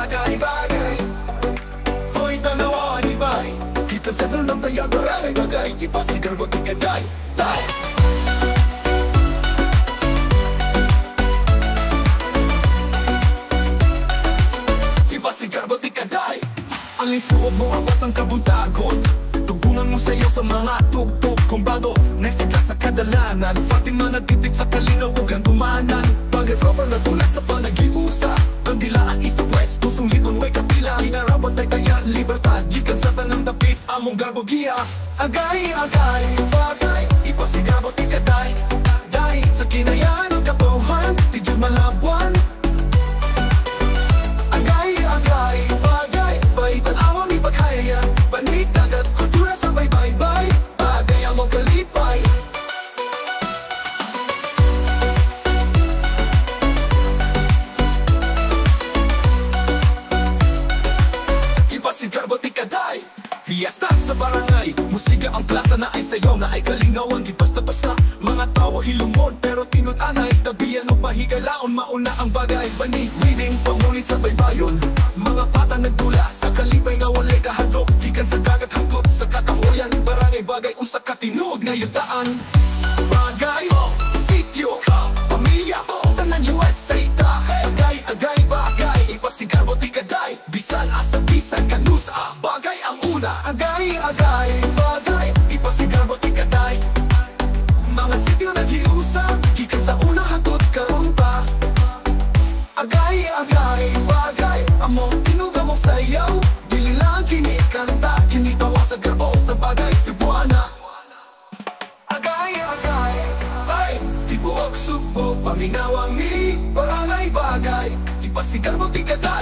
Agay-bagay, hoy tanawa ni bay. Kita sa dalam tayo bagay-bagay, ipasigar wag ikaday. Tay! Ipasigar wag ikaday. Alin suot mo abot ang kabutagon, tugungan mo sayo sa mga tugtog kung bago nasigla sa kadalanan. Fatima nagtitig sa kalinawagan tumanan. Pag-proper na tulas sa panagiusa, ang dilaan east to west, tusong liton may kapila. Inarabot ay tayan, libertad, gikan sa tanang dapit, among garbogiya. Agay-agay, bagay, ipasigabot ikaday. Day, sa kinayan ang kabuhan, tigyod malabuan. Agay-agay, bagay, baitan awang ipagkaya. Panitag at kultura sa baybay-bay, bagay among kalipay. Ipasigar bot ikaday. Fiesta sa barangay, musika ang plaza na ay sayaw na ay kalingawan. Di basta-basta, mga tao hilumon, pero tinut-anay, tabiyan o pahigalaon. Mauna ang bagay, bani, reading, pangulit sa baybayon. Mga bata nagdula, sa kalipay nga walay kahadok. Gikan sa dagat hanggot, sa katahuyan. Barangay bagay, usa katinud nga yutaan. Bagay o, sityo ka, pamilya o, tanan USA ta. Agay-agay bagay, ipasigar bot ikaday. Bisan asa bisan kanusa, bagay ang una. Agay-agay bagay, ipasigar bot ikaday. Mga sityo naghiusap, gikan sa una hangtod karon pa. Agay-agay bagay, among tinuga mong sayaw. Dili lang kinikanta, kinitawa sa garbo sa bagay Cebuana. Agay-agay, ay, tibuok subo, paminawang ni barangay bagay. Ipasigar bot ikaday.